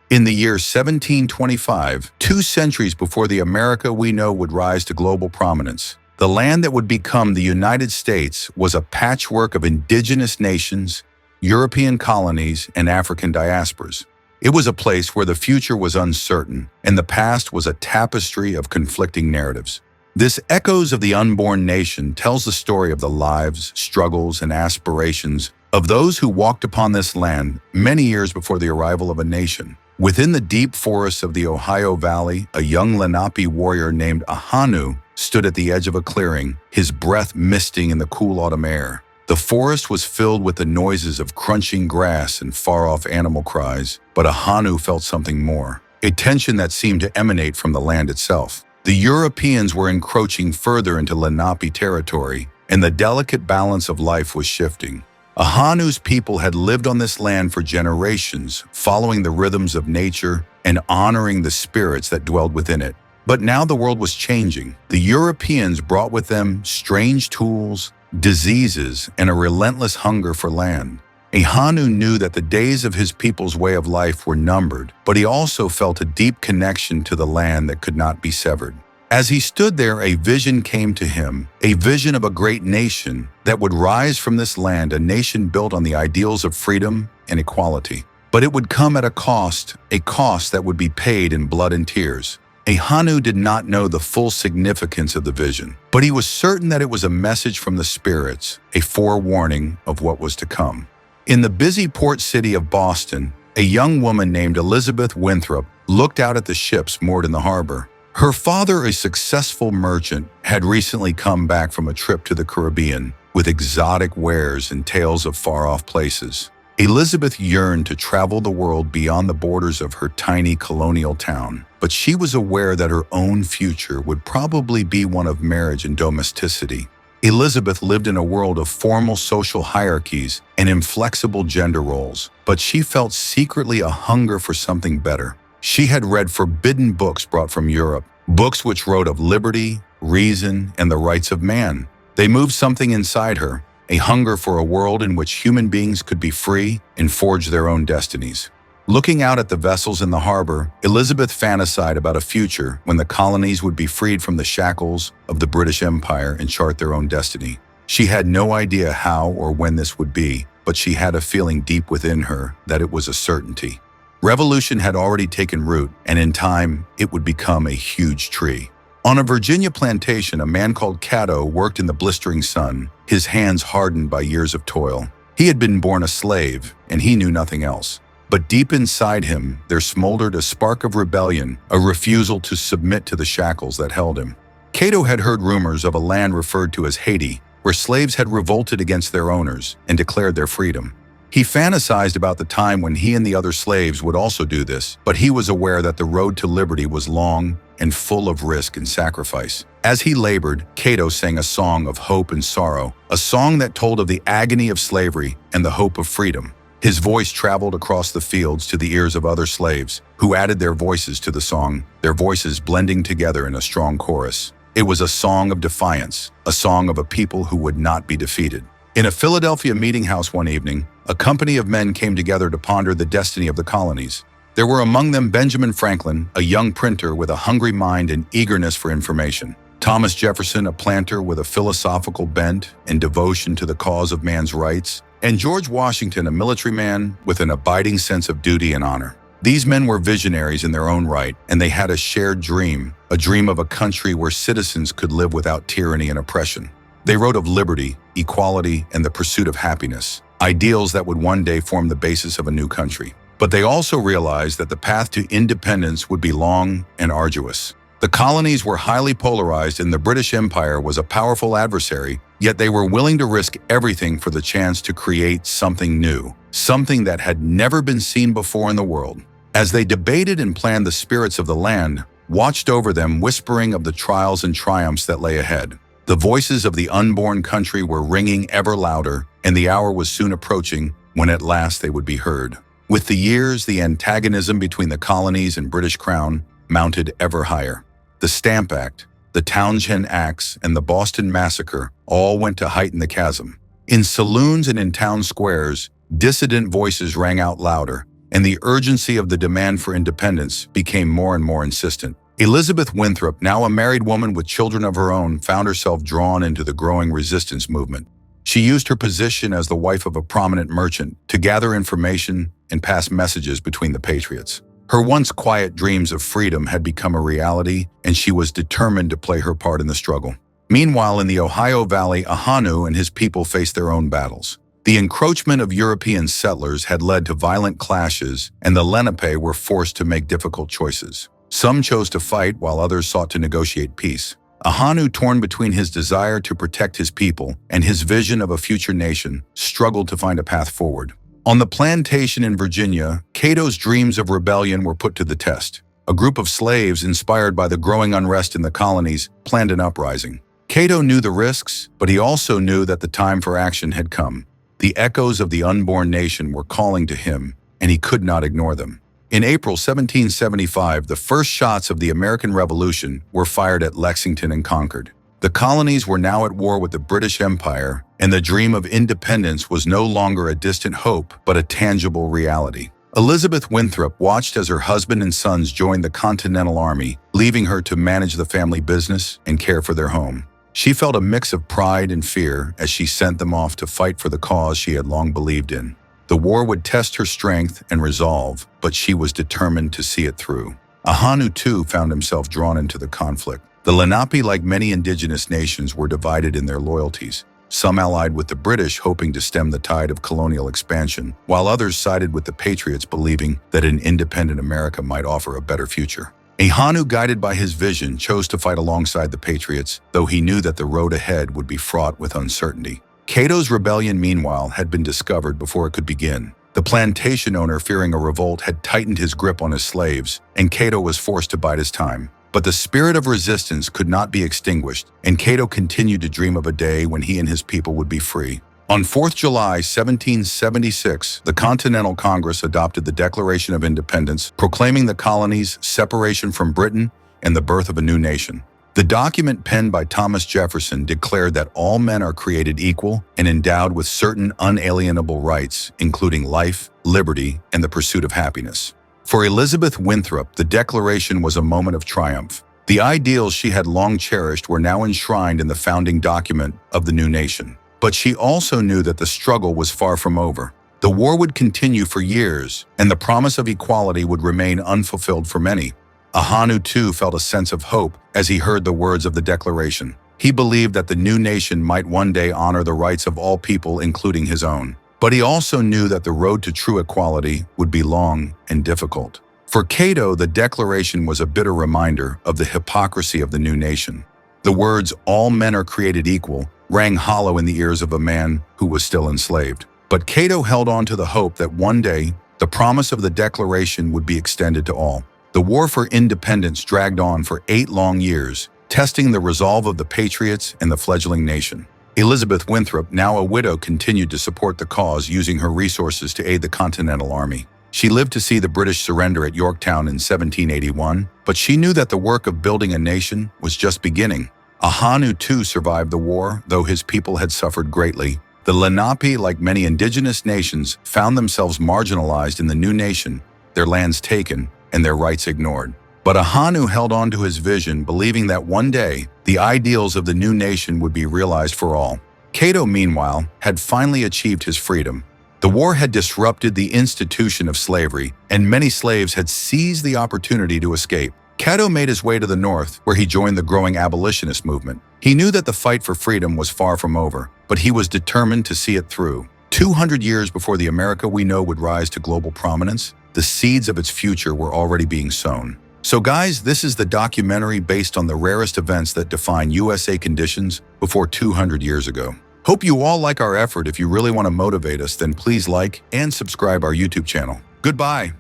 In the year 1725, 2 centuries before the America we know would rise to global prominence, the land that would become the United States was a patchwork of indigenous nations, European colonies, and African diasporas. It was a place where the future was uncertain and the past was a tapestry of conflicting narratives. This Echoes of the Unborn Nation tells the story of the lives, struggles, and aspirations of those who walked upon this land many years before the arrival of a nation. Within the deep forests of the Ohio Valley, a young Lenape warrior named Ahanu stood at the edge of a clearing, his breath misting in the cool autumn air. The forest was filled with the noises of crunching grass and far-off animal cries, but Ahanu felt something more, a tension that seemed to emanate from the land itself. The Europeans were encroaching further into Lenape territory, and the delicate balance of life was shifting. Ahanu's people had lived on this land for generations, following the rhythms of nature and honoring the spirits that dwelled within it. But now the world was changing. The Europeans brought with them strange tools, diseases, and a relentless hunger for land. Ahanu knew that the days of his people's way of life were numbered, but he also felt a deep connection to the land that could not be severed. As he stood there, a vision came to him, a vision of a great nation that would rise from this land, a nation built on the ideals of freedom and equality. But it would come at a cost that would be paid in blood and tears. Ahanu did not know the full significance of the vision, but he was certain that it was a message from the spirits, a forewarning of what was to come. In the busy port city of Boston, a young woman named Elizabeth Winthrop looked out at the ships moored in the harbor. Her father, a successful merchant, had recently come back from a trip to the Caribbean with exotic wares and tales of far-off places. Elizabeth yearned to travel the world beyond the borders of her tiny colonial town, but she was aware that her own future would probably be one of marriage and domesticity. Elizabeth lived in a world of formal social hierarchies and inflexible gender roles, but she felt secretly a hunger for something better. She had read forbidden books brought from Europe, books which wrote of liberty, reason, and the rights of man. They moved something inside her, a hunger for a world in which human beings could be free and forge their own destinies. Looking out at the vessels in the harbor, Elizabeth fantasized about a future when the colonies would be freed from the shackles of the British Empire and chart their own destiny. She had no idea how or when this would be, but she had a feeling deep within her that it was a certainty. Revolution had already taken root, and in time, it would become a huge tree. On a Virginia plantation, a man called Cato worked in the blistering sun, his hands hardened by years of toil. He had been born a slave, and he knew nothing else. But deep inside him, there smoldered a spark of rebellion, a refusal to submit to the shackles that held him. Cato had heard rumors of a land referred to as Haiti, where slaves had revolted against their owners and declared their freedom. He fantasized about the time when he and the other slaves would also do this, but he was aware that the road to liberty was long and full of risk and sacrifice. As he labored, Cato sang a song of hope and sorrow, a song that told of the agony of slavery and the hope of freedom. His voice traveled across the fields to the ears of other slaves, who added their voices to the song, their voices blending together in a strong chorus. It was a song of defiance, a song of a people who would not be defeated. In a Philadelphia meeting house one evening, a company of men came together to ponder the destiny of the colonies. There were among them Benjamin Franklin, a young printer with a hungry mind and eagerness for information; Thomas Jefferson, a planter with a philosophical bent and devotion to the cause of man's rights; and George Washington, a military man with an abiding sense of duty and honor. These men were visionaries in their own right, and they had a shared dream, a dream of a country where citizens could live without tyranny and oppression. They wrote of liberty, equality, and the pursuit of happiness, ideals that would one day form the basis of a new country. But they also realized that the path to independence would be long and arduous. The colonies were highly polarized and the British Empire was a powerful adversary, yet they were willing to risk everything for the chance to create something new, something that had never been seen before in the world. As they debated and planned, the spirits of the land watched over them, whispering of the trials and triumphs that lay ahead. The voices of the unborn country were ringing ever louder, and the hour was soon approaching when at last they would be heard. With the years, the antagonism between the colonies and British Crown mounted ever higher. The Stamp Act, the Townshend Acts, and the Boston Massacre all went to heighten the chasm. In saloons and in town squares, dissident voices rang out louder, and the urgency of the demand for independence became more and more insistent. Elizabeth Winthrop, now a married woman with children of her own, found herself drawn into the growing resistance movement. She used her position as the wife of a prominent merchant to gather information and pass messages between the patriots. Her once quiet dreams of freedom had become a reality, and she was determined to play her part in the struggle. Meanwhile, in the Ohio Valley, Ahanu and his people faced their own battles. The encroachment of European settlers had led to violent clashes, and the Lenape were forced to make difficult choices. Some chose to fight, while others sought to negotiate peace. Ahanu, torn between his desire to protect his people and his vision of a future nation, struggled to find a path forward. On the plantation in Virginia, Cato's dreams of rebellion were put to the test. A group of slaves, inspired by the growing unrest in the colonies, planned an uprising. Cato knew the risks, but he also knew that the time for action had come. The echoes of the unborn nation were calling to him, and he could not ignore them. In April 1775, the first shots of the American Revolution were fired at Lexington and Concord. The colonies were now at war with the British Empire, and the dream of independence was no longer a distant hope, but a tangible reality. Elizabeth Winthrop watched as her husband and sons joined the Continental Army, leaving her to manage the family business and care for their home. She felt a mix of pride and fear as she sent them off to fight for the cause she had long believed in. The war would test her strength and resolve, but she was determined to see it through. Ahanu, too, found himself drawn into the conflict. The Lenape, like many indigenous nations, were divided in their loyalties. Some allied with the British, hoping to stem the tide of colonial expansion, while others sided with the Patriots, believing that an independent America might offer a better future. Ahanu, guided by his vision, chose to fight alongside the Patriots, though he knew that the road ahead would be fraught with uncertainty. Cato's rebellion, meanwhile, had been discovered before it could begin. The plantation owner, fearing a revolt, had tightened his grip on his slaves, and Cato was forced to bide his time. But the spirit of resistance could not be extinguished, and Cato continued to dream of a day when he and his people would be free. On 4th July 1776, the Continental Congress adopted the Declaration of Independence, proclaiming the colonies' separation from Britain and the birth of a new nation. The document, penned by Thomas Jefferson, declared that all men are created equal and endowed with certain unalienable rights, including life, liberty, and the pursuit of happiness. For Elizabeth Winthrop, the Declaration was a moment of triumph. The ideals she had long cherished were now enshrined in the founding document of the new nation. But she also knew that the struggle was far from over. The war would continue for years, and the promise of equality would remain unfulfilled for many. Ahanu, too, felt a sense of hope as he heard the words of the Declaration. He believed that the new nation might one day honor the rights of all people, including his own. But he also knew that the road to true equality would be long and difficult. For Cato, the Declaration was a bitter reminder of the hypocrisy of the new nation. The words, "all men are created equal," rang hollow in the ears of a man who was still enslaved. But Cato held on to the hope that one day, the promise of the Declaration would be extended to all. The war for independence dragged on for 8 long years, testing the resolve of the Patriots and the fledgling nation. Elizabeth Winthrop, now a widow, continued to support the cause, using her resources to aid the Continental Army. She lived to see the British surrender at Yorktown in 1781, but she knew that the work of building a nation was just beginning. Ahanu, too, survived the war, though his people had suffered greatly. The Lenape, like many indigenous nations, found themselves marginalized in the new nation, their lands taken, and their rights ignored. But Ahanu held on to his vision, believing that one day, the ideals of the new nation would be realized for all. Cato, meanwhile, had finally achieved his freedom. The war had disrupted the institution of slavery, and many slaves had seized the opportunity to escape. Cato made his way to the north, where he joined the growing abolitionist movement. He knew that the fight for freedom was far from over, but he was determined to see it through. 200 years before the America we know would rise to global prominence, the seeds of its future were already being sown. So guys, this is the documentary based on the rarest events that define USA conditions before 200 years ago. Hope you all like our effort. If you really want to motivate us, then please like and subscribe our YouTube channel. Goodbye.